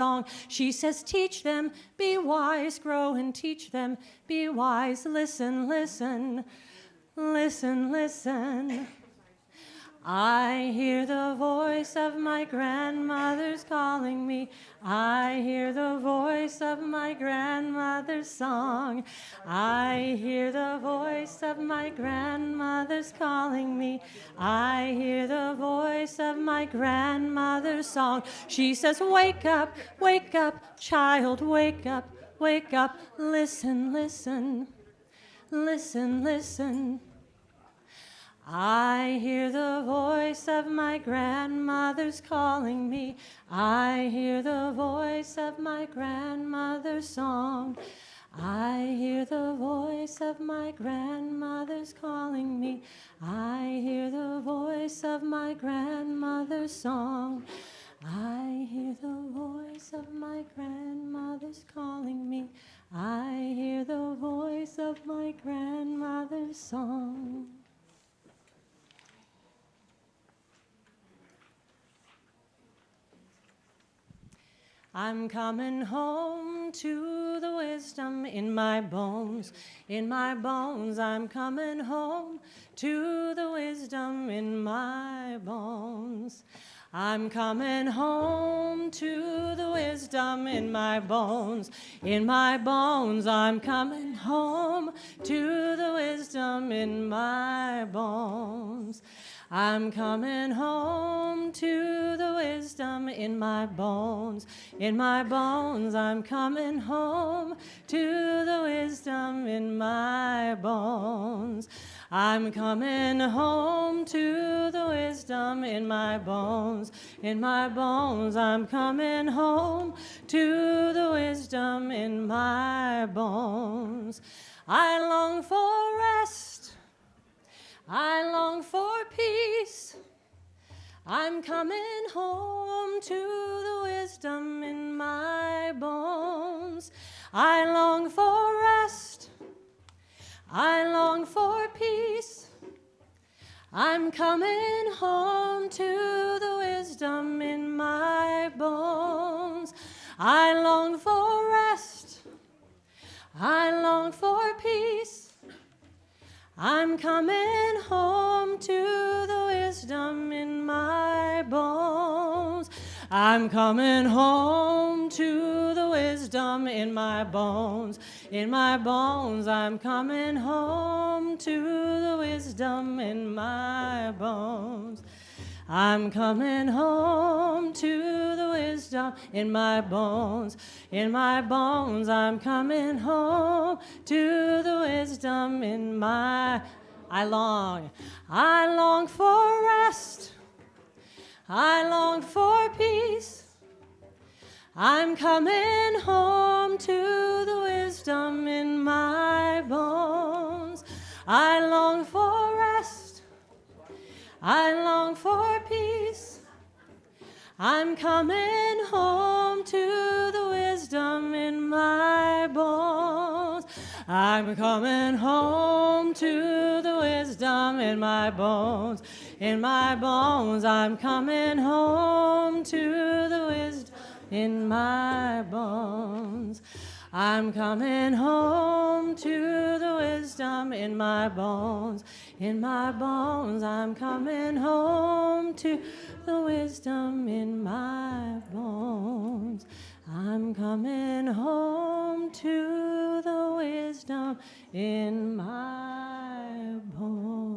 song. She says, teach them, be wise, grow and teach them, be wise. Listen, listen, listen, listen. I hear the voice of my grandmother's calling me. I hear the voice of my grandmother's song. I hear the voice of my grandmother's calling me. I hear the voice of my grandmother's song. She says, wake up, child, wake up, wake up. Listen, listen, listen, listen. I hear the voice of my grandmother's calling me. I hear the voice of my grandmother's song. I hear the voice of my grandmother's calling me. I hear the voice of my grandmother's song. I hear the voice of my grandmother's calling me. I hear the voice of my grandmother's song. I'm coming home to the wisdom in my bones. In my bones, I'm coming home to the wisdom in my bones. I'm coming home to the wisdom in my bones. In my bones, I'm coming home to the wisdom in my bones. I'm coming home to the wisdom in my bones. In my bones, I'm coming home to the wisdom in my bones. I'm coming home to the wisdom in my bones. In my bones, I'm coming home to the wisdom in my bones. I long for rest. I long for peace. I'm coming home to the wisdom in my bones. I long for rest. I long for peace. I'm coming home to the wisdom in my bones. I long for rest. I long for peace. I'm coming home to the wisdom in my bones. I'm coming home to the wisdom in my bones. In my bones, I'm coming home to the wisdom in my bones. I'm coming home to the wisdom in my bones. In my bones, I'm coming home to the wisdom in my... I long for rest. I long for peace. I'm coming home to the wisdom in my bones. I long for rest. I long for peace. I'm coming home to the wisdom in my bones. I'm coming home to the wisdom in my bones. In my bones, I'm coming home to the wisdom in my bones. I'm coming home to the wisdom in my bones. In my bones, I'm coming home to the wisdom in my bones. I'm coming home to the wisdom in my bones.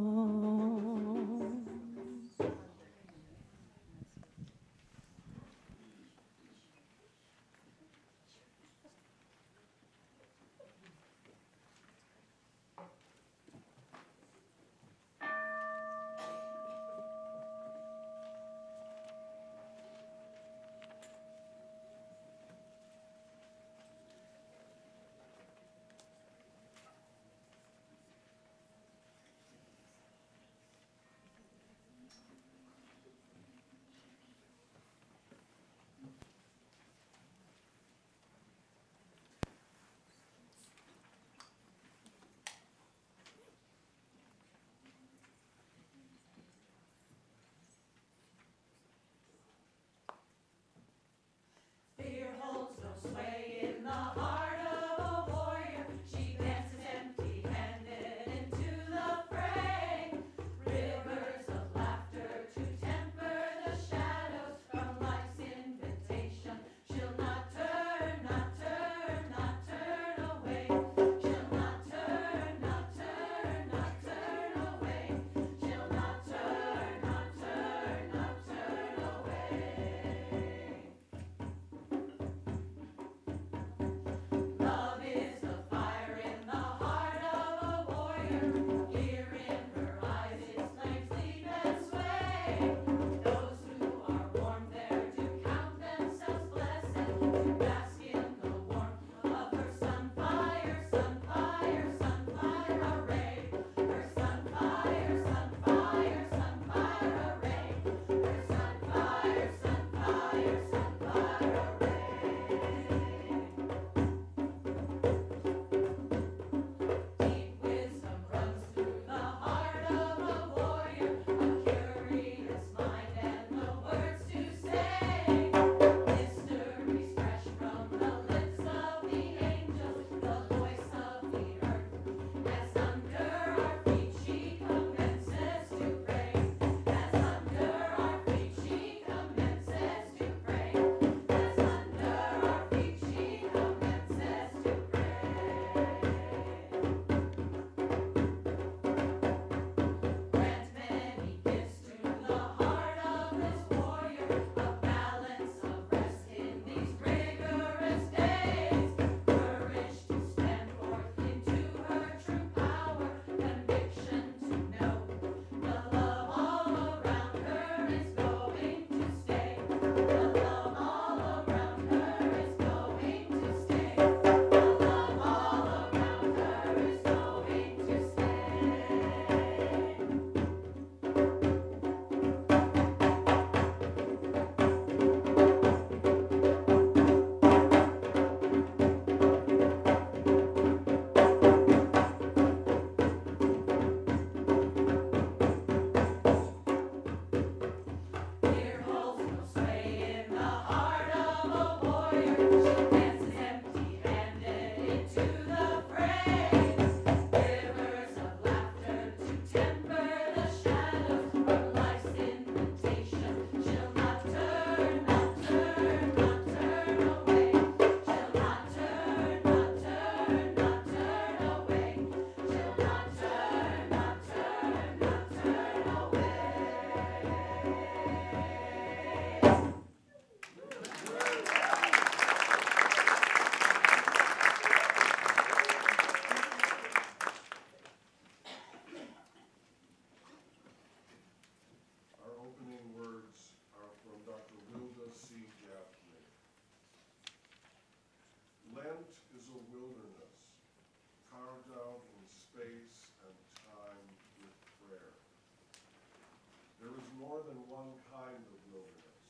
than one kind of wilderness.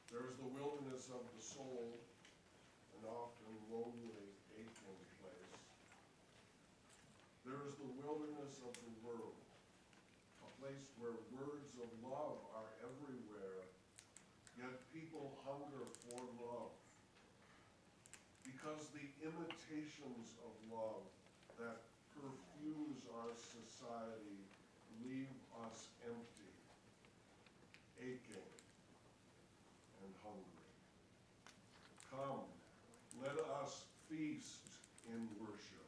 There is the wilderness of the soul, an often lonely, aching place. There is the wilderness of the world, a place where words of love are everywhere, yet people hunger for love. Because the imitations of love that perfuse our society leave us empty, aching, and hungry. Come, let us feast in worship.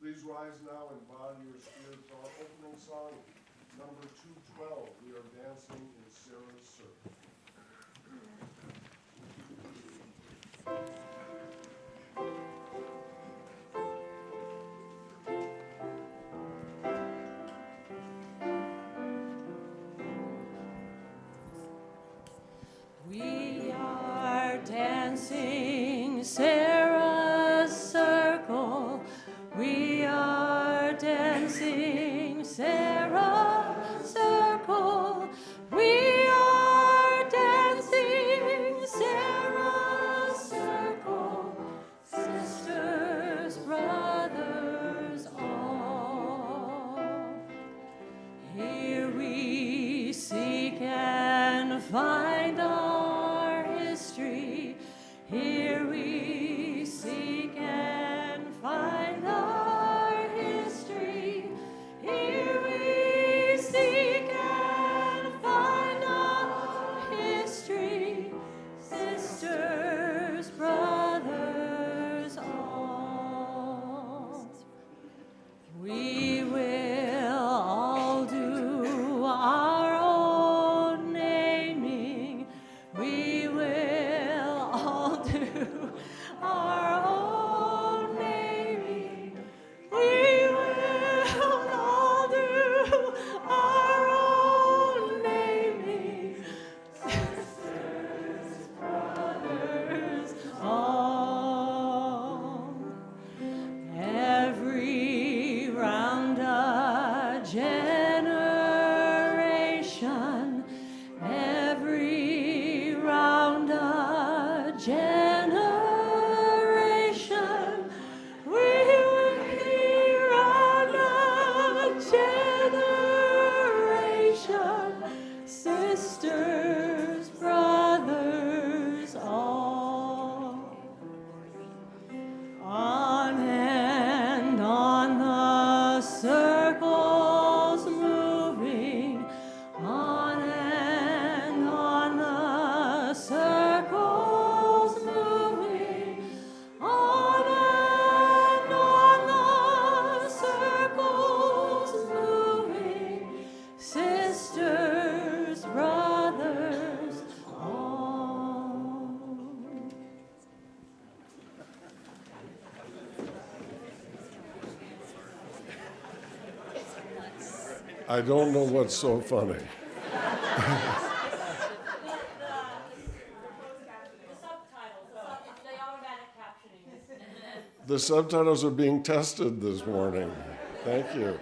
Please rise now and bow your spirit to our opening song, number 212. We are dancing in Sarah's Circle. We are dancing Sarah's circle. We are dancing Sarah's circle. We are dancing Sarah's circle. Sisters, brothers, all. Here we seek and find our history. Here we seek and find our history. Here we seek and find our history. Sisters, brothers, all. We will all do our own naming. We will all do our own naming. We will all do our own naming. Sisters, brothers, all. Every round a generation, every round a generation, we will be round a generation, sisters, brothers, all. On and on the circles moving, on and on the circles moving, on and on the circles moving, sisters, brothers, all. I don't know what's so funny. The subtitles, the automatic captioning. The subtitles are being tested this morning. Thank you.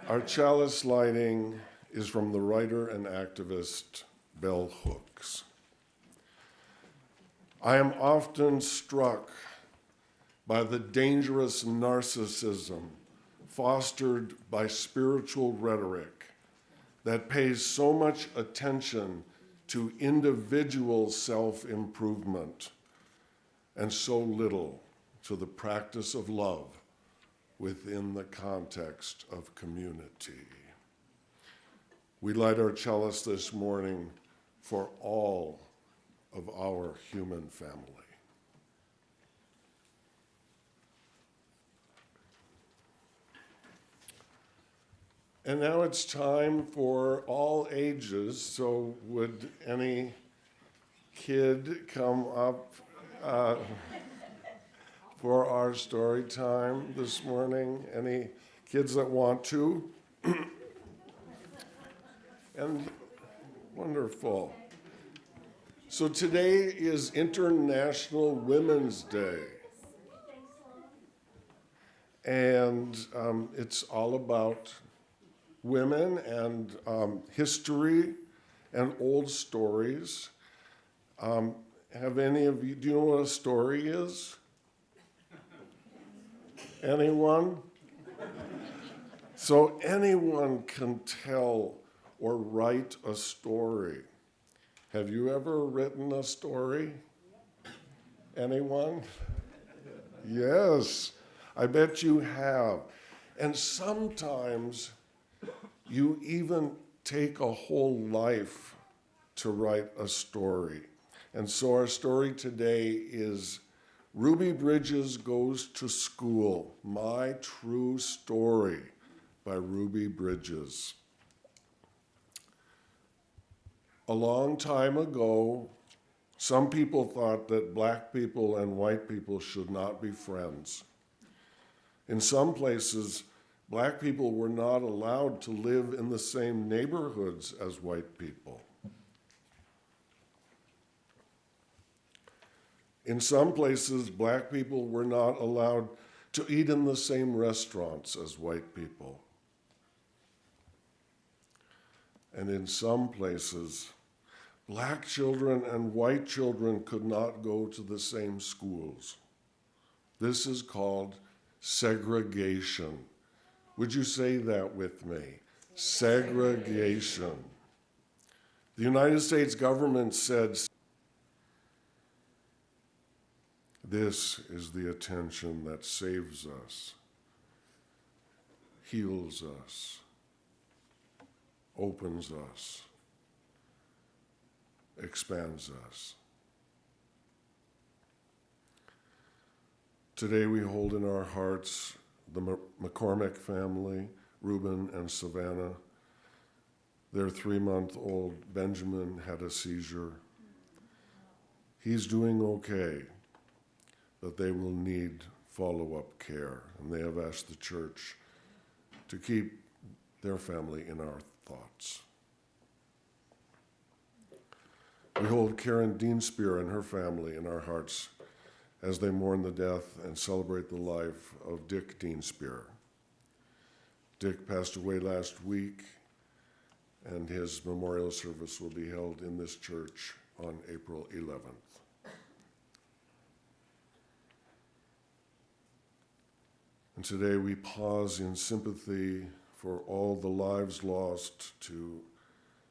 Our chalice lighting is from the writer and activist Bell Hooks. I am often struck by the dangerous narcissism fostered by spiritual rhetoric that pays so much attention to individual self-improvement and so little to the practice of love within the context of community. We light our chalice this morning for all of our human family. And now it's time for all ages, so would any kid come up for our story time this morning? Any kids that want to? And wonderful. So today is International Women's Day. And it's all about women and history and old stories. Have any of you, do you know what a story is? Anyone? So anyone can tell or write a story. Have you ever written a story? Anyone? Yes, I bet you have. And sometimes you even take a whole life to write a story. And so our story today is Ruby Bridges Goes to School, My True Story by Ruby Bridges. A long time ago, some people thought that black people and white people should not be friends. In some places, black people were not allowed to live in the same neighborhoods as white people. In some places, black people were not allowed to eat in the same restaurants as white people. And in some places, black children and white children could not go to the same schools. This is called segregation. Would you say that with me? Segregation. The United States government said, "This is the attention that saves us, heals us, opens us, expands us." Today we hold in our hearts the McCormick family, Reuben and Savannah. Their 3-month-old Benjamin had a seizure. He's doing okay, but they will need follow-up care, and they have asked the church to keep their family in our thoughts. We hold Karen Deanspear and her family in our hearts as they mourn the death and celebrate the life of Dick Deanspear. Dick passed away last week, and his memorial service will be held in this church on April 11th. And today we pause in sympathy for all the lives lost to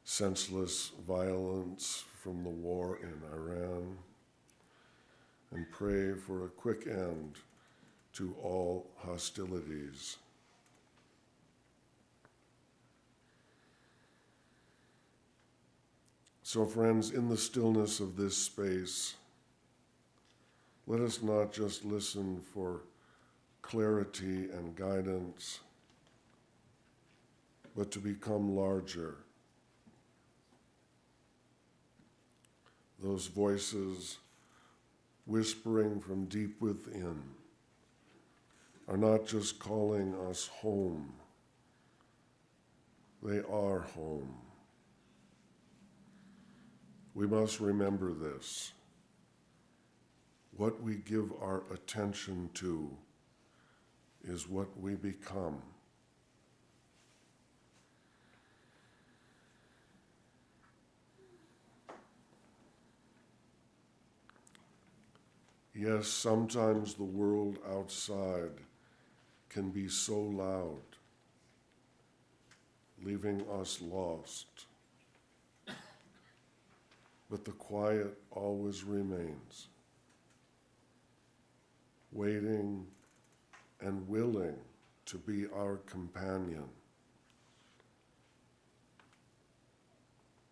senseless violence from the war in Iran, and pray for a quick end to all hostilities. So, friends, in the stillness of this space, let us not just listen for clarity and guidance, but to become larger. Those voices whispering from deep within are not just calling us home, they are home. We must remember this. What we give our attention to is what we become. Yes, sometimes the world outside can be so loud, leaving us lost. But the quiet always remains, waiting and willing to be our companion,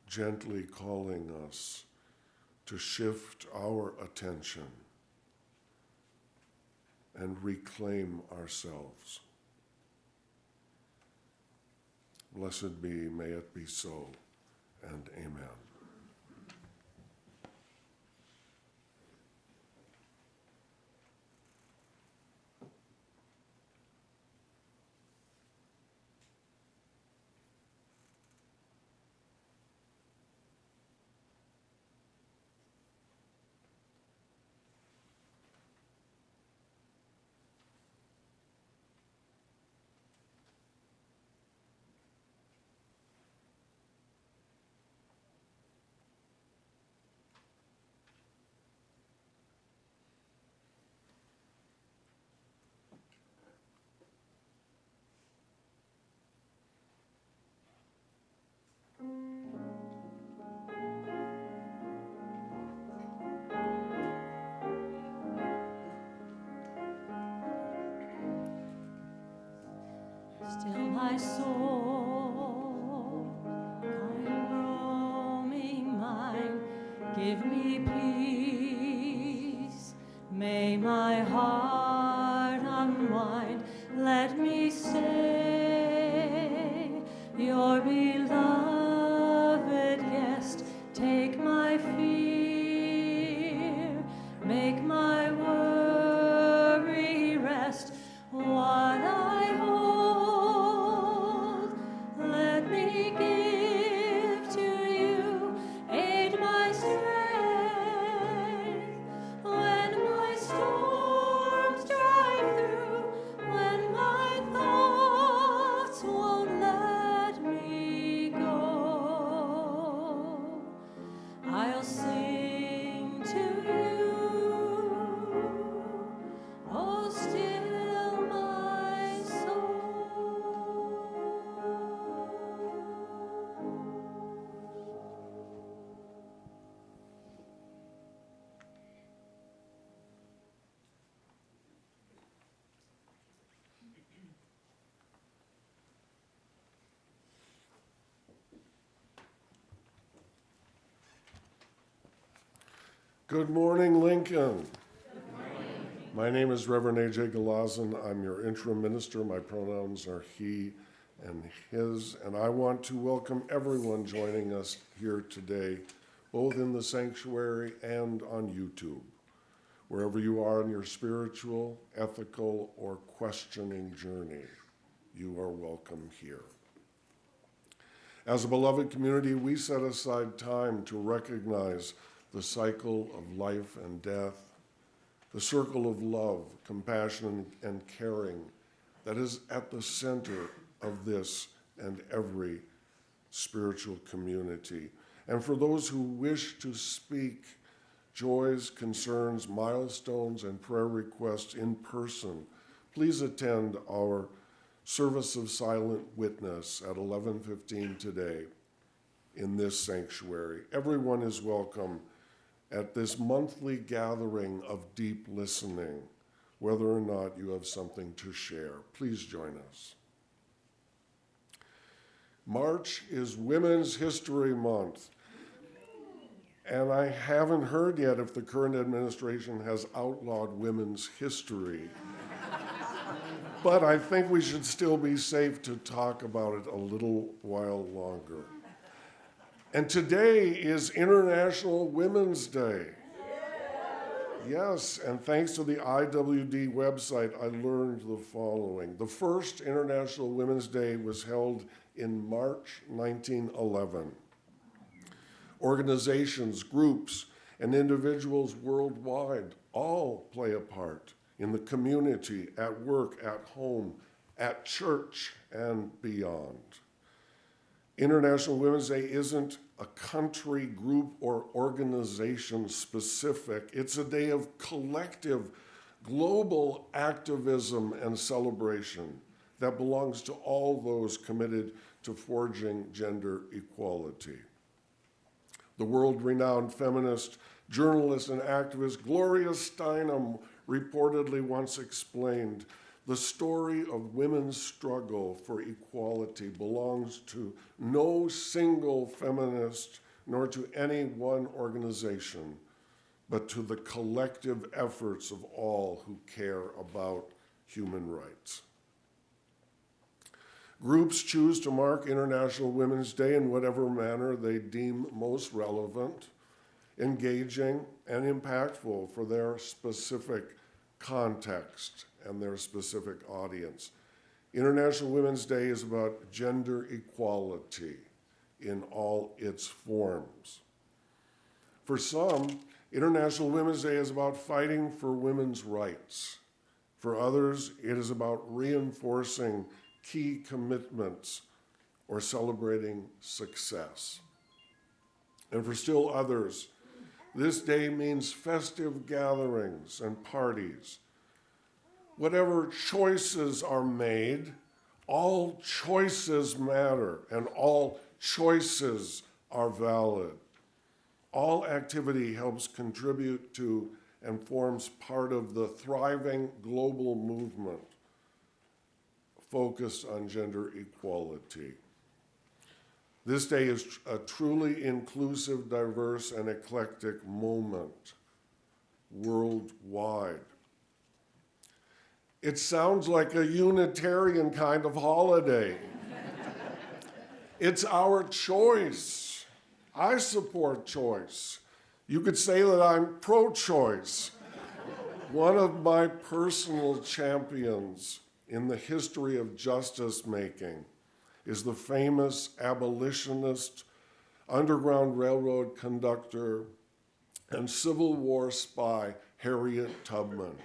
gently calling us to shift our attention and reclaim ourselves. Blessed be, may it be so, and amen. Still my soul, I'm roaming mine, give me peace. May my heart unwind, let me stay, your beloved guest. Take my fear, make my worry rest. What I hold, let me give to you. Aid my strength when my storms drive through, when my thoughts won't let me go. I'll sing to you, oh, still my soul. Good morning, Lincoln. My name is Reverend A.J. Galazin. I'm your interim minister. My pronouns are he and his, and I want to welcome everyone joining us here today, both in the sanctuary and on YouTube. Wherever you are in your spiritual, ethical, or questioning journey, you are welcome here. As a beloved community, we set aside time to recognize the cycle of life and death, the circle of love, compassion, and caring that is at the center of this and every spiritual community. And for those who wish to speak joys, concerns, milestones, and prayer requests in person, please attend our service of silent witness at 11:15 today in this sanctuary. Everyone is welcome at this monthly gathering of deep listening, whether or not you have something to share. Please join us. March is Women's History Month, and I haven't heard yet if the current administration has outlawed women's history. But I think we should still be safe to talk about it a little while longer. And today is International Women's Day. Yes, and thanks to the IWD website, I learned the following. The first International Women's Day was held in March 1911. Organizations, groups, and individuals worldwide all play a part in the community, at work, at home, at church, and beyond. International Women's Day isn't a country, group, or organization specific. It's a day of collective, global activism and celebration that belongs to all those committed to forging gender equality. The world-renowned feminist, journalist, and activist Gloria Steinem reportedly once explained, "The story of women's struggle for equality belongs to no single feminist nor to any one organization, but to the collective efforts of all who care about human rights." Groups choose to mark International Women's Day in whatever manner they deem most relevant, engaging, and impactful for their specific context and their specific audience. International Women's Day is about gender equality in all its forms. For some, International Women's Day is about fighting for women's rights. For others, it is about reinforcing key commitments or celebrating success. And for still others, this day means festive gatherings and parties. Whatever choices are made, all choices matter and all choices are valid. All activity helps contribute to and forms part of the thriving global movement focused on gender equality. This day is a truly inclusive, diverse, and eclectic moment worldwide. It sounds like a Unitarian kind of holiday. It's our choice. I support choice. You could say that I'm pro-choice. One of my personal champions in the history of justice making is the famous abolitionist, Underground Railroad conductor, and Civil War spy Harriet Tubman.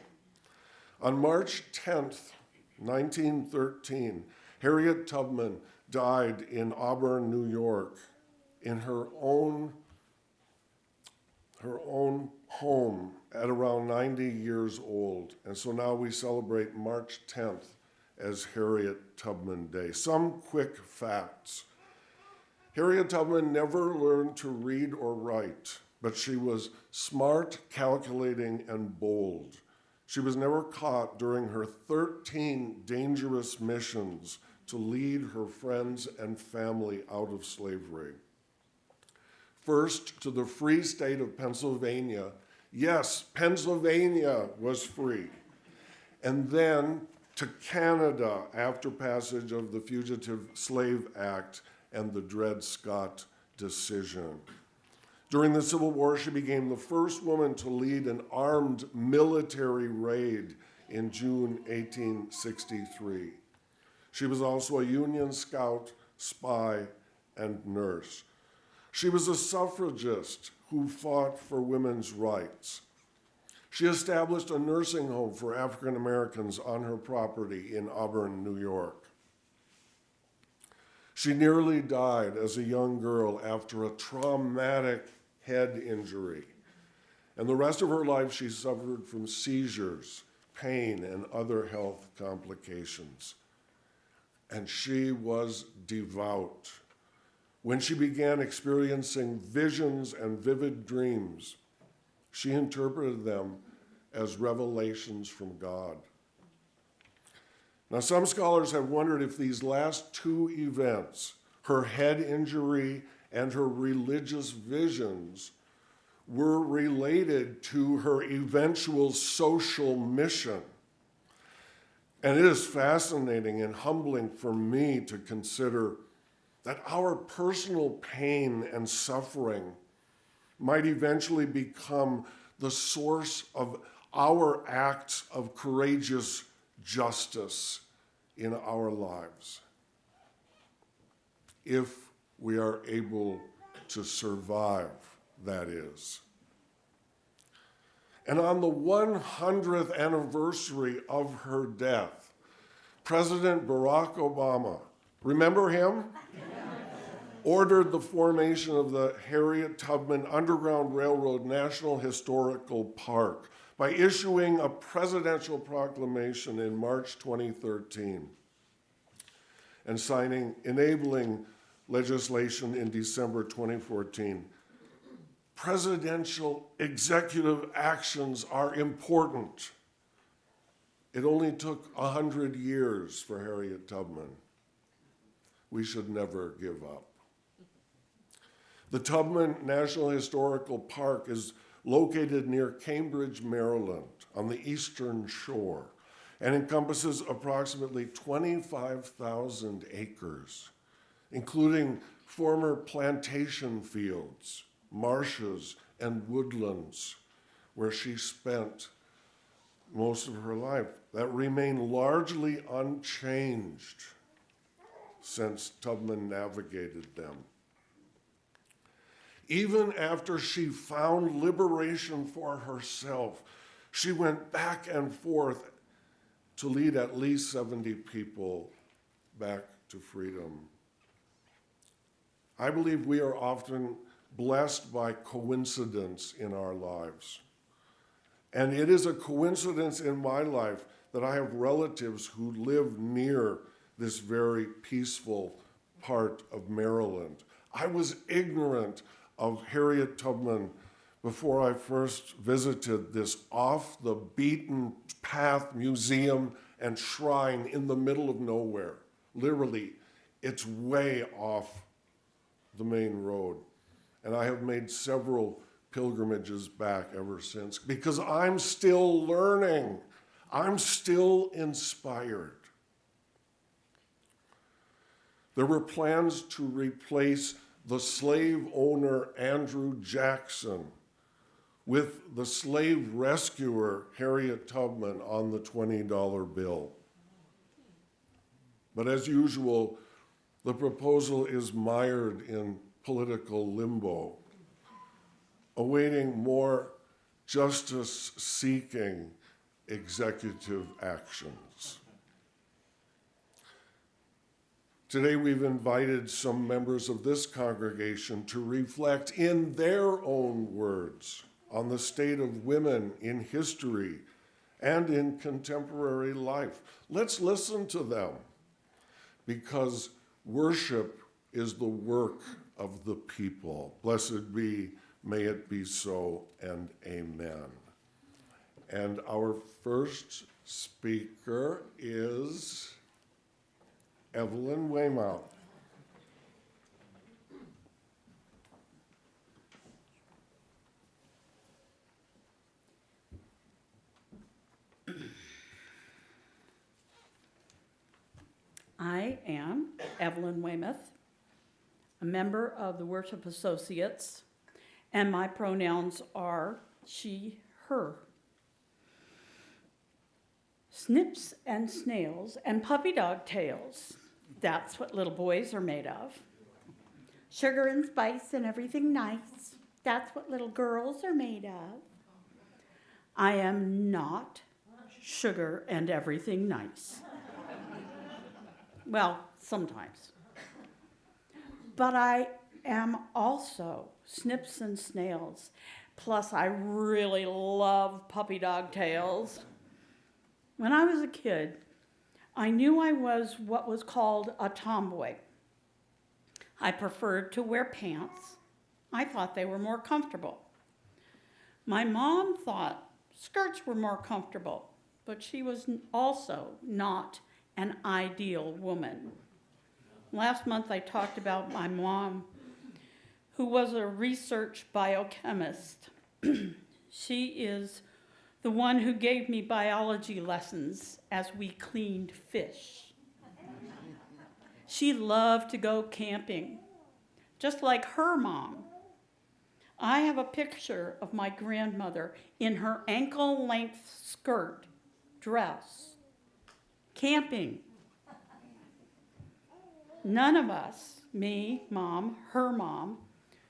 On March 10th, 1913, Harriet Tubman died in Auburn, New York, in her own home at around 90 years old. And so now we celebrate March 10th as Harriet Tubman Day. Some quick facts. Harriet Tubman never learned to read or write, but she was smart, calculating, and bold. She was never caught during her 13 dangerous missions to lead her friends and family out of slavery. First, to the free state of Pennsylvania. Yes, Pennsylvania was free. And then to Canada after passage of the Fugitive Slave Act and the Dred Scott decision. During the Civil War, she became the first woman to lead an armed military raid in June 1863. She was also a Union scout, spy, and nurse. She was a suffragist who fought for women's rights. She established a nursing home for African Americans on her property in Auburn, New York. She nearly died as a young girl after a traumatic head injury. And the rest of her life, she suffered from seizures, pain, and other health complications. And she was devout. When she began experiencing visions and vivid dreams, she interpreted them as revelations from God. Now, some scholars have wondered if these last two events, her head injury and her religious visions, were related to her eventual social mission. And it is fascinating and humbling for me to consider that our personal pain and suffering might eventually become the source of our acts of courageous justice in our lives, if we are able to survive, that is. And on the 100th anniversary of her death, President Barack Obama, remember him? Ordered the formation of the Harriet Tubman Underground Railroad National Historical Park by issuing a presidential proclamation in March 2013 and signing enabling legislation in December 2014. Presidential executive actions are important. It only took 100 years for Harriet Tubman. We should never give up. The Tubman National Historical Park is located near Cambridge, Maryland, on the eastern shore, and encompasses approximately 25,000 acres, including former plantation fields, marshes, and woodlands, where she spent most of her life, that remain largely unchanged since Tubman navigated them. Even after she found liberation for herself, she went back and forth to lead at least 70 people back to freedom. I believe we are often blessed by coincidence in our lives. And it is a coincidence in my life that I have relatives who live near this very peaceful part of Maryland. I was ignorant of Harriet Tubman before I first visited this off the beaten path museum and shrine in the middle of nowhere. Literally, it's way off the main road. And I have made several pilgrimages back ever since because I'm still learning. I'm still inspired. There were plans to replace the slave owner Andrew Jackson with the slave rescuer Harriet Tubman on the $20 bill. But as usual, the proposal is mired in political limbo, awaiting more justice-seeking executive actions. Today we've invited some members of this congregation to reflect in their own words on the state of women in history and in contemporary life. Let's listen to them, because worship is the work of the people. Blessed be, may it be so, and amen. And our first speaker is Evelyn Weymouth. I am Evelyn Weymouth, a member of the Worship Associates, and my pronouns are she, her. Snips and snails and puppy dog tails, that's what little boys are made of. Sugar and spice and everything nice, that's what little girls are made of. I am not sugar and everything nice. Well, sometimes. But I am also snips and snails. Plus, I really love puppy dog tails. When I was a kid, I knew I was what was called a tomboy. I preferred to wear pants. I thought they were more comfortable. My mom thought skirts were more comfortable, but she was also not an ideal woman. Last month I talked about my mom, who was a research biochemist. She is the one who gave me biology lessons as we cleaned fish. She loved to go camping, just like her mom. I have a picture of my grandmother in her ankle-length skirt, dress, camping. None of us, me, mom, her mom,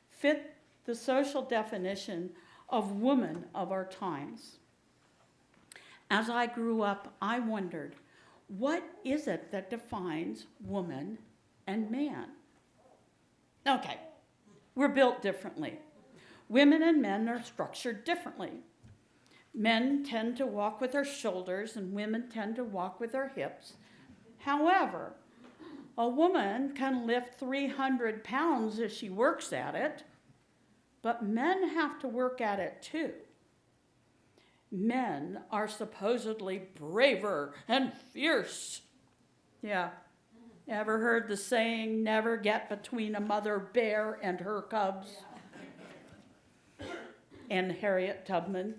fit the social definition of woman of our times. As I grew up, I wondered, what is it that defines woman and man? Okay, we're built differently. Women and men are structured differently. Men tend to walk with their shoulders and women tend to walk with their hips. However, a woman can lift 300 pounds if she works at it, but men have to work at it too. Men are supposedly braver and fierce. Yeah, ever heard the saying, never get between a mother bear and her cubs? And Harriet Tubman.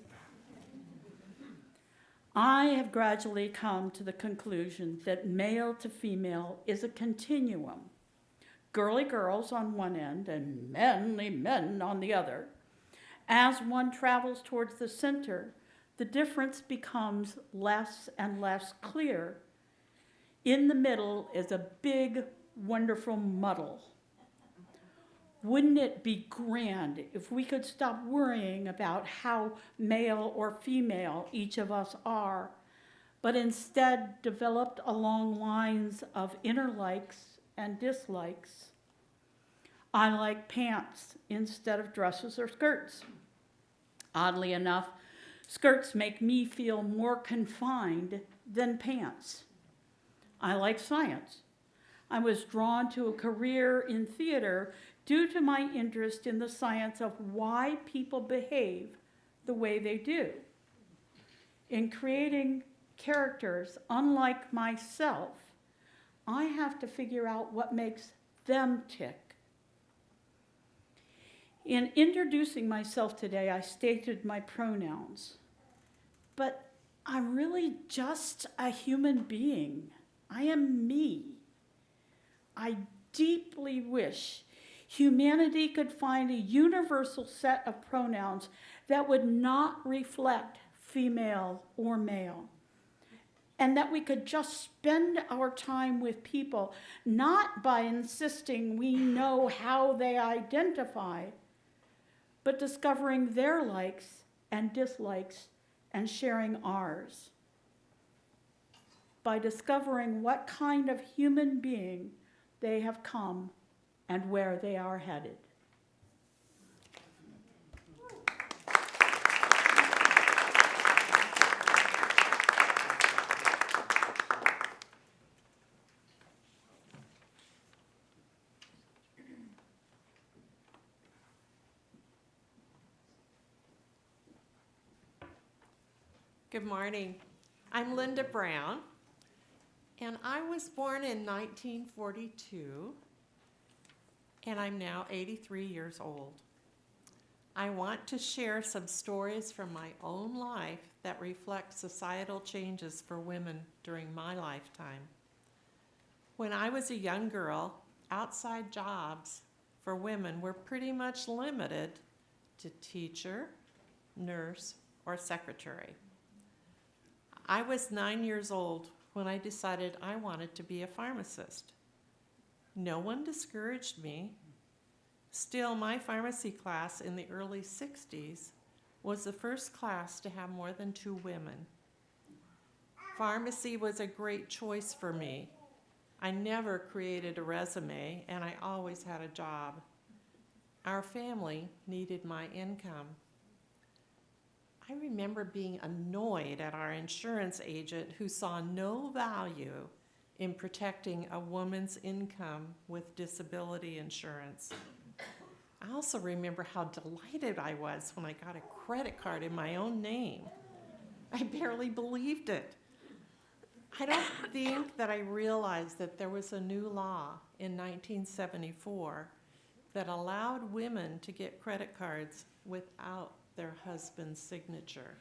I have gradually come to the conclusion that male to female is a continuum. Girly girls on one end and manly men on the other. As one travels towards the center, the difference becomes less and less clear. In the middle is a big, wonderful muddle. Wouldn't it be grand if we could stop worrying about how male or female each of us are, but instead developed along lines of inner likes and dislikes? I like pants instead of dresses or skirts. Oddly enough, skirts make me feel more confined than pants. I like science. I was drawn to a career in theater due to my interest in the science of why people behave the way they do. In creating characters unlike myself, I have to figure out what makes them tick. In introducing myself today, I stated my pronouns, but I'm really just a human being. I am me. I deeply wish humanity could find a universal set of pronouns that would not reflect female or male, and that we could just spend our time with people, not by insisting we know how they identify, but discovering their likes and dislikes and sharing ours. By discovering what kind of human being they have come and where they are headed. Good morning. I'm Linda Brown, and I was born in 1942, and I'm now 83 years old. I want to share some stories from my own life that reflect societal changes for women during my lifetime. When I was a young girl, outside jobs for women were pretty much limited to teacher, nurse, or secretary. I was 9 years old when I decided I wanted to be a pharmacist. No one discouraged me. Still, my pharmacy class in the early 60s was the first class to have more than 2 women. Pharmacy was a great choice for me. I never created a resume, and I always had a job. Our family needed my income. I remember being annoyed at our insurance agent who saw no value in protecting a woman's income with disability insurance. I also remember how delighted I was when I got a credit card in my own name. I barely believed it. I don't think that I realized that there was a new law in 1974 that allowed women to get credit cards without their husband's signature.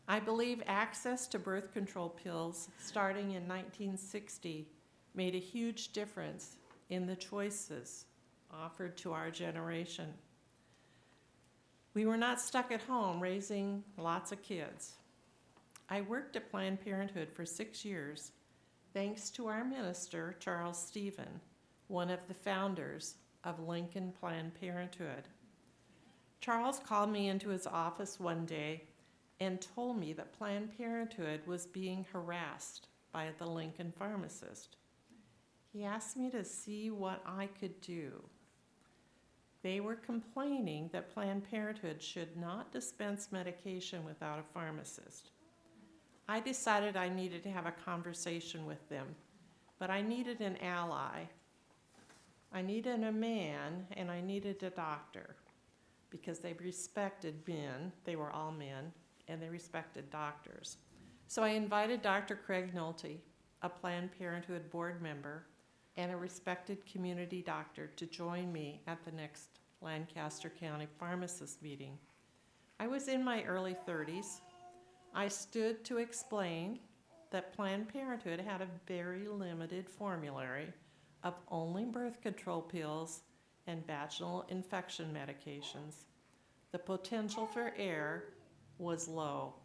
I believe access to birth control pills starting in 1960 made a huge difference in the choices offered to our generation. We were not stuck at home raising lots of kids. I worked at Planned Parenthood for 6 years, thanks to our minister, Charles Stephen, one of the founders of Lincoln Planned Parenthood. Charles called me into his office one day and told me that Planned Parenthood was being harassed by the Lincoln pharmacist. He asked me to see what I could do. They were complaining that Planned Parenthood should not dispense medication without a pharmacist. I decided I needed to have a conversation with them, but I needed an ally. I needed a man, and I needed a doctor, because they respected men, they were all men, and they respected doctors. So I invited Dr. Craig Nolte, a Planned Parenthood board member, and a respected community doctor to join me at the next Lancaster County pharmacist meeting. I was in my early 30s. I stood to explain that Planned Parenthood had a very limited formulary of only birth control pills and vaginal infection medications. The potential for error was low.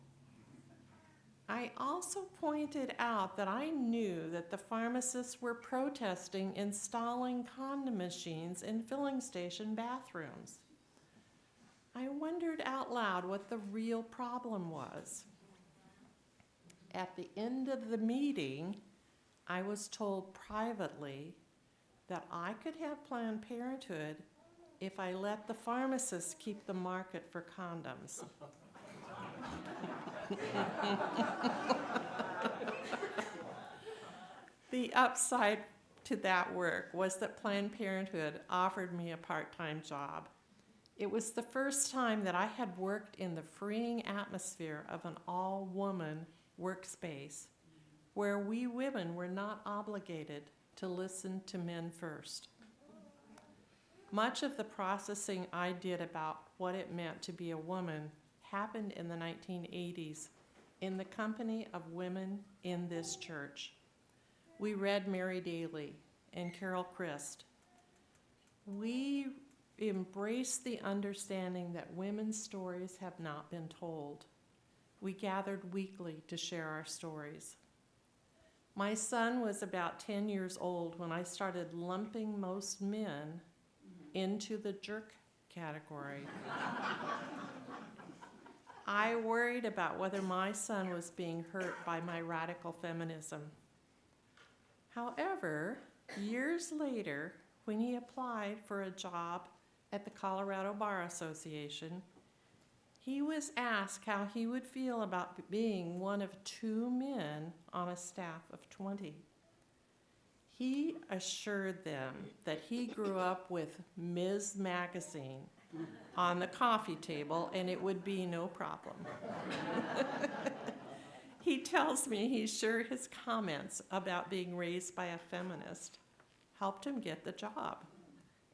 I also pointed out that I knew that the pharmacists were protesting installing condom machines in filling station bathrooms. I wondered out loud what the real problem was. At the end of the meeting, I was told privately that I could have Planned Parenthood if I let the pharmacists keep the market for condoms. The upside to that work was that Planned Parenthood offered me a part-time job. It was the first time that I had worked in the freeing atmosphere of an all-woman workspace where we women were not obligated to listen to men first. Much of the processing I did about what it meant to be a woman happened in the 1980s in the company of women in this church. We read Mary Daly and Carol Christ. We embraced the understanding that women's stories have not been told. We gathered weekly to share our stories. My son was about 10 years old when I started lumping most men into the jerk category. I worried about whether my son was being hurt by my radical feminism. However, years later, when he applied for a job at the Colorado Bar Association, he was asked how he would feel about being one of 2 men on a staff of 20. He assured them that he grew up with Ms. Magazine on the coffee table and it would be no problem. He tells me he's sure his comments about being raised by a feminist helped him get the job.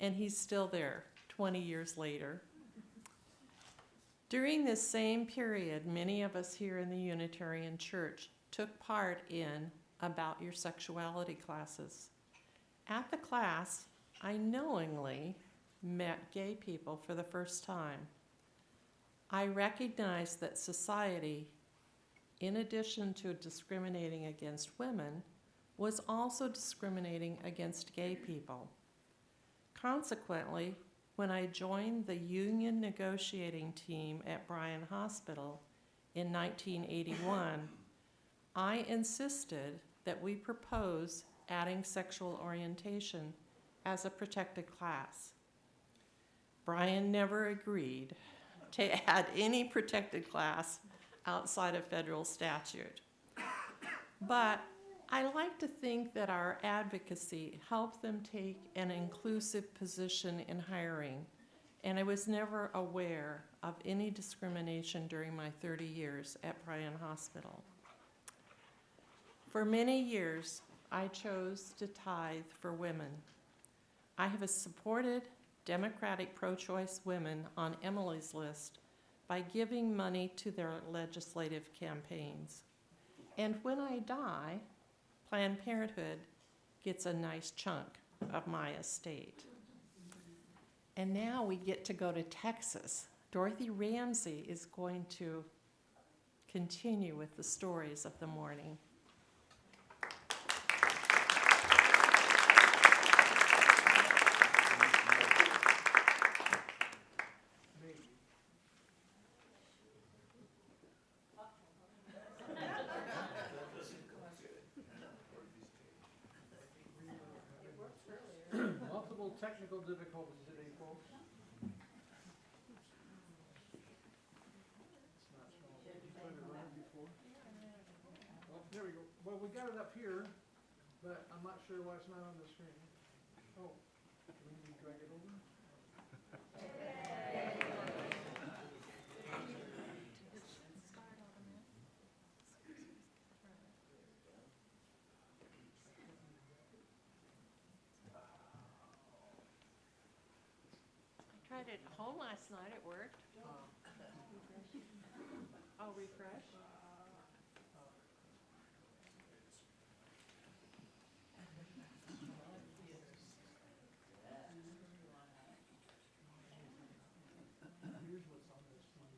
And he's still there 20 years later. During this same period, many of us here in the Unitarian Church took part in About Your Sexuality classes. At the class, I knowingly met gay people for the first time. I recognized that society, in addition to discriminating against women, was also discriminating against gay people. Consequently, when I joined the union negotiating team at Bryan Hospital in 1981, I insisted that we propose adding sexual orientation as a protected class. Bryan never agreed to add any protected class outside of federal statute. But I like to think that our advocacy helped them take an inclusive position in hiring, and I was never aware of any discrimination during my 30 years at Bryan Hospital. For many years, I chose to tithe for women. I have supported Democratic pro-choice women on Emily's List by giving money to their legislative campaigns. And when I die, Planned Parenthood gets a nice chunk of my estate. And now we get to go to Texas. Dorothy Ramsey is going to continue with the stories of the morning. Multiple technical difficulties today, folks. It's not small. Did you try to run it before? Oh, there we go. Well, we got it up here, but I'm not sure why it's not on the screen. Oh, do we need to drag it over? I tried it at home last night, it worked. Oh, refresh? Here's what's on this one.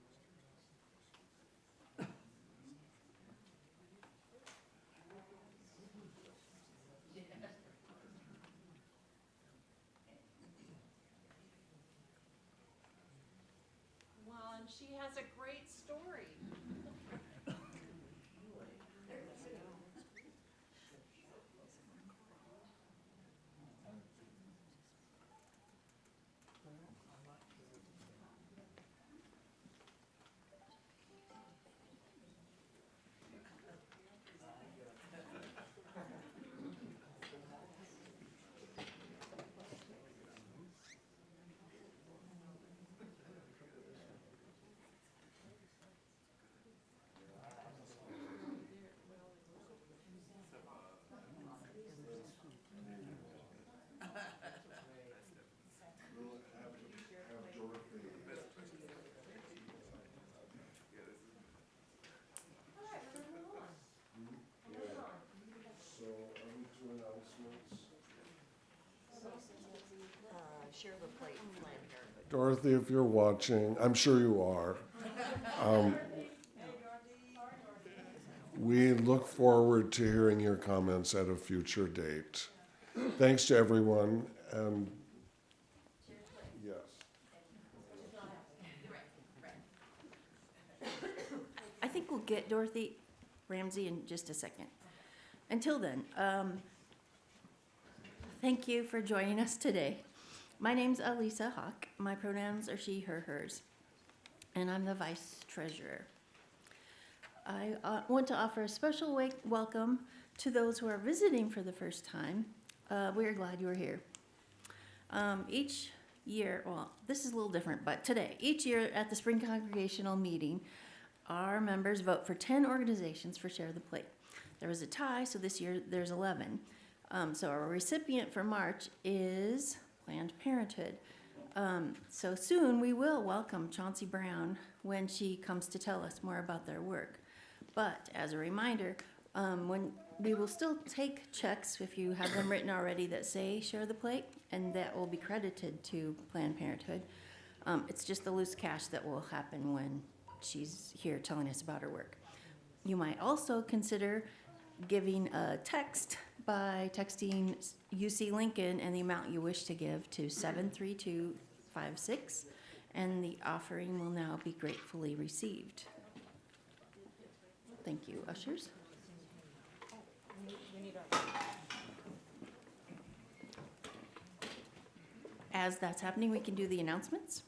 Well, and she has a great story. Dorothy, if you're watching, I'm sure you are. We look forward to hearing your comments at a future date. Thanks to everyone, and yes. I think we'll get Dorothy Ramsey in just a second. Until then, thank you for joining us today. My name's Elisa Hawk. My pronouns are she, her, hers, and I'm the vice treasurer. I want to offer a special welcome to those who are visiting for the first time. We are glad you are here. Each year, well, this is a little different, but today, each year at the Spring Congregational Meeting, our members vote for 10 organizations for Share the Plate. There was a tie, so this year there's 11. So our recipient for March is Planned Parenthood. So soon we will welcome Chauncey Brown when she comes to tell us more about their work. But as a reminder, when we will still take checks if you have them written already that say Share the Plate, and that will be credited to Planned Parenthood. It's just the loose cash that will happen when she's here telling us about her work. You might also consider giving a text by texting UC Lincoln and the amount you wish to give to 73256, and the offering will now be gratefully received. Thank you, ushers. As that's happening, we can do the announcements.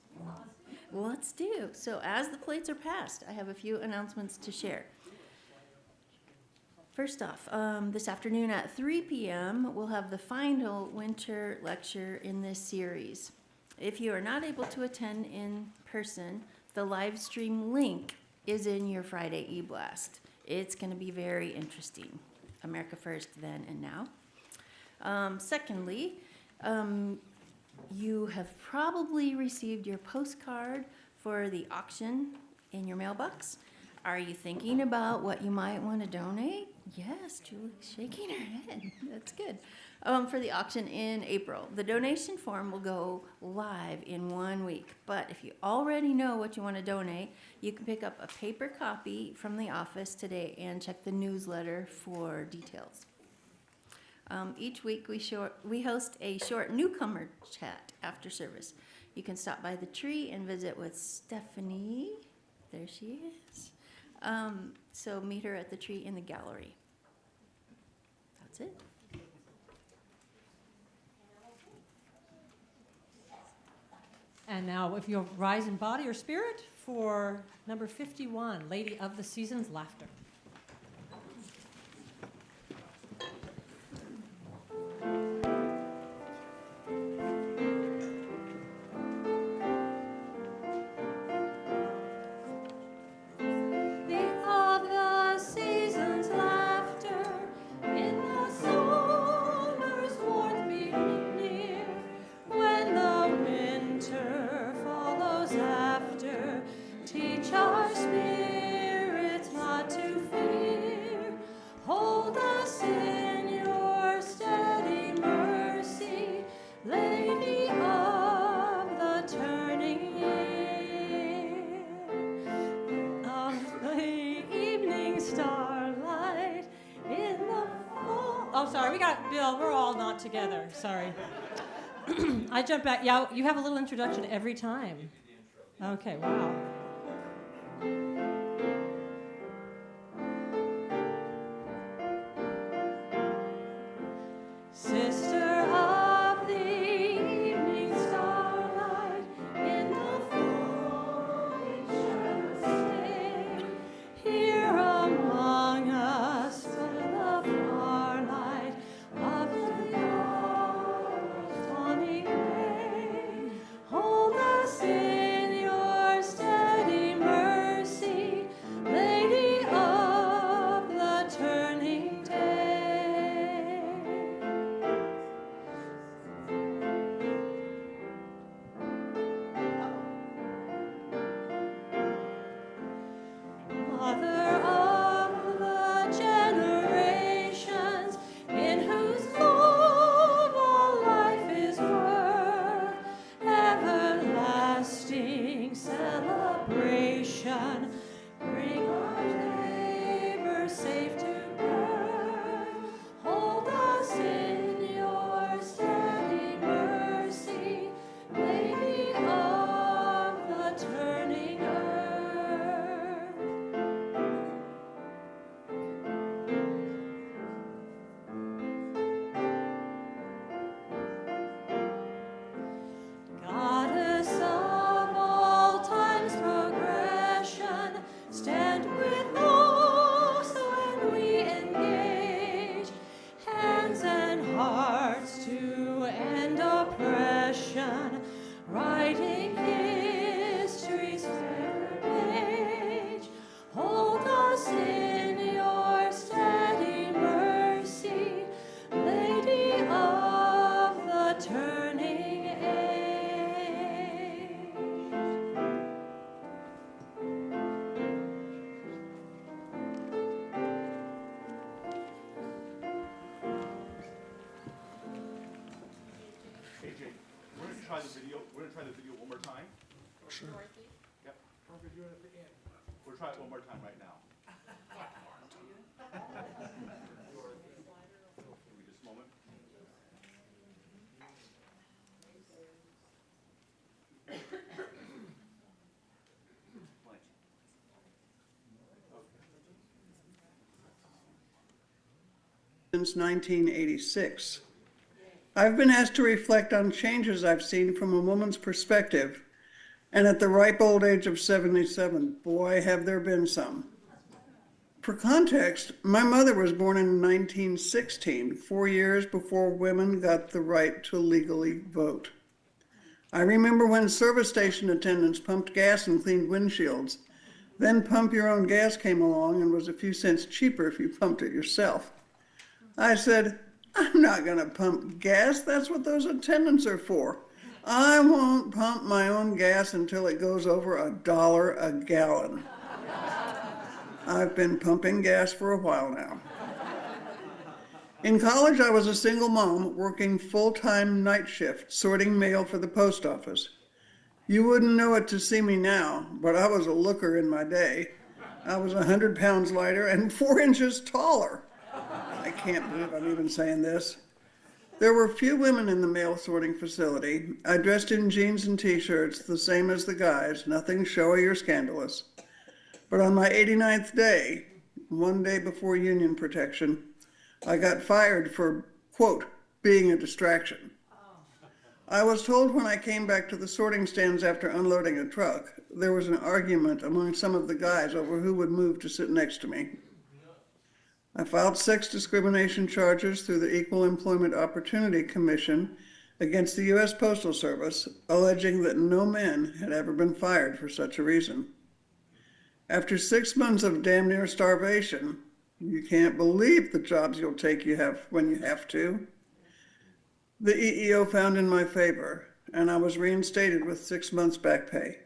Let's do. So as the plates are passed, I have a few announcements to share. First off, this afternoon at 3 p.m., we'll have the final winter lecture in this series. If you are not able to attend in person, the live stream link is in your Friday e-blast. It's going to be very interesting. America First, Then and Now. Secondly, you have probably received your postcard for the auction in your mailbox. Are you thinking about what you might want to donate? Yes, Julie's shaking her head. That's good. For the auction in April. The donation form will go live in 1 week. But if you already know what you want to donate, you can pick up a paper copy from the office today and check the newsletter for details. Each week we host a short newcomer chat after service. You can stop by the tree and visit with Stephanie. There she is. So meet her at the tree in the gallery. That's it. And now, if you'll rise in body or spirit for number 51, Lady of the Season's Laughter. Together, sorry. I jump back. Yeah, you have a little introduction every time. Okay, wow. Sister of the evening starlight, in the falling shadows stay, here among us by the far light of the dawning day. Hold us in your steady mercy. progression. Bring our labor safe to birth. Hold us in your steady mercy, Lady of the turning earth. Goddess of all time's progression, stand with us when we engage, hands and hearts to end oppression, writing history's fair page. Hold us in your steady mercy, Lady of the turning age. AJ, we're gonna try the video one more time. Sure. Yep, Or we do it at the end. we'll try it one more time right now. Give me just a moment. Blank. Since 1986. I've been asked to reflect on changes I've seen from a woman's perspective, and at the ripe old age of 77, boy, have there been some. For context, my mother was born in 1916, 4 years before women got the right to legally vote. I remember when service station attendants pumped gas and cleaned windshields. Then pump your own gas came along and was a few cents cheaper if you pumped it yourself. I said, I'm not going to pump gas. That's what those attendants are for. I won't pump my own gas until it goes over $1 a gallon. I've been pumping gas for a while now. In college, I was a single mom working full-time night shift, sorting mail for the post office. You wouldn't know it to see me now, but I was a looker in my day. I was 100 pounds lighter and 4 inches taller. I can't believe I'm even saying this. There were few women in the mail sorting facility. I dressed in jeans and t-shirts, the same as the guys, nothing showy or scandalous. But on my 89th day, one day before union protection, I got fired for, quote, being a distraction. I was told when I came back to the sorting stands after unloading a truck, there was an argument among some of the guys over who would move to sit next to me. I filed sex discrimination charges through the Equal Employment Opportunity Commission against the U.S. Postal Service, alleging that no men had ever been fired for such a reason. After 6 months of damn near starvation, you can't believe the jobs you'll take when you have to. The EEO found in my favor, and I was reinstated with 6 months back pay.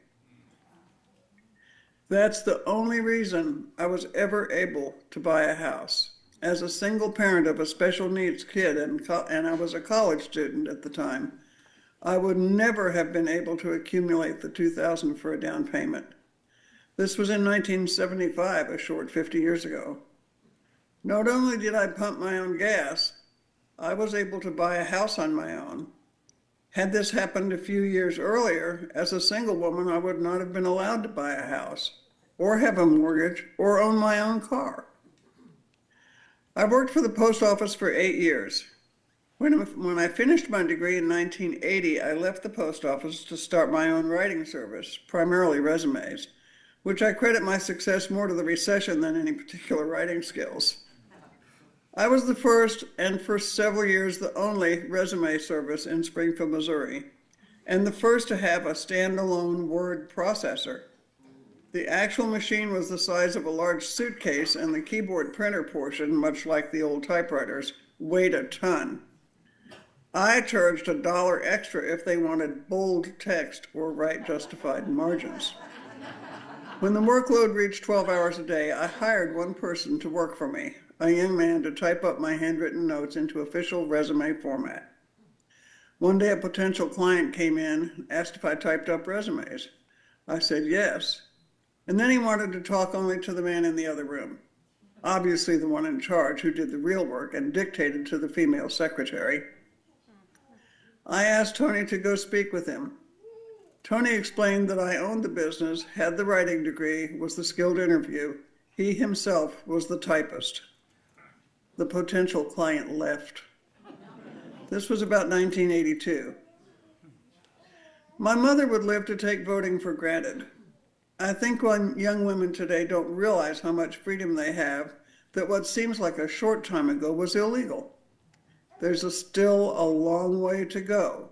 That's the only reason I was ever able to buy a house. As a single parent of a special needs kid, and I was a college student at the time, I would never have been able to accumulate the $2,000 for a down payment. This was in 1975, a short 50 years ago. Not only did I pump my own gas, I was able to buy a house on my own. Had this happened a few years earlier, as a single woman, I would not have been allowed to buy a house, or have a mortgage, or own my own car. I worked for the post office for 8 years. When I finished my degree in 1980, I left the post office to start my own writing service, primarily resumes, which I credit my success more to the recession than any particular writing skills. I was the first, and for several years the only, resume service in Springfield, Missouri, and the first to have a standalone word processor. The actual machine was the size of a large suitcase, and the keyboard printer portion, much like the old typewriters, weighed a ton. I charged $1 extra if they wanted bold text or right justified margins. When the workload reached 12 hours a day, I hired one person to work for me, a young man to type up my handwritten notes into official resume format. One day a potential client came in and asked if I typed up resumes. I said yes. And then he wanted to talk only to the man in the other room, obviously the one in charge who did the real work and dictated to the female secretary. I asked Tony to go speak with him. Tony explained that I owned the business, had the writing degree, was the skilled interview. He himself was the typist. The potential client left. This was about 1982. My mother would live to take voting for granted. I think young women today don't realize how much freedom they have, that what seems like a short time ago was illegal. There's still a long way to go.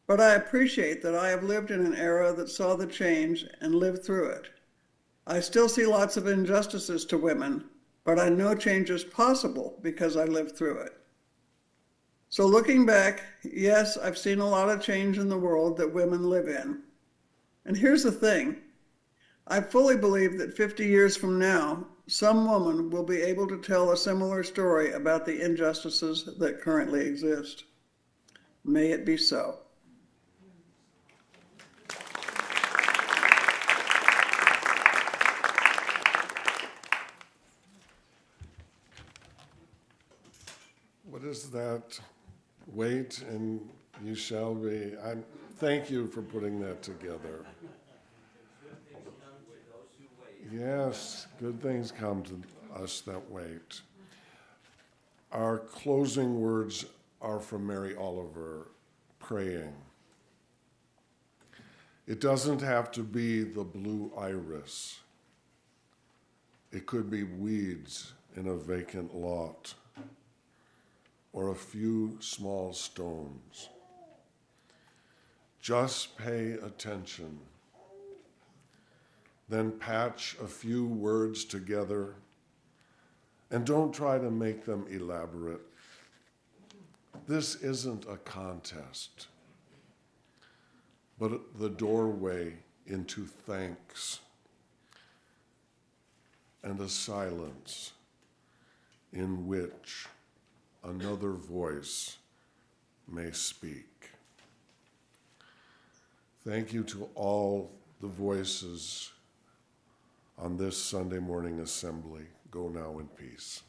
But I appreciate that I have lived in an era that saw the change and lived through it. I still see lots of injustices to women, but I know change is possible because I lived through it. So looking back, yes, I've seen a lot of change in the world that women live in. And here's the thing. I fully believe that 50 years from now, some woman will be able to tell a similar story about the injustices that currently exist. May it be so. What is that? Wait and you shall be. Thank you for putting that together. Yes, good things come to us that wait. Our closing words are from Mary Oliver, praying. It doesn't have to be the blue iris. It could be weeds in a vacant lot, or a few small stones. Just pay attention. Then patch a few words together, and don't try to make them elaborate. This isn't a contest, but the doorway into thanks and a silence in which another voice may speak. Thank you to all the voices on this Sunday morning assembly. Go now in peace.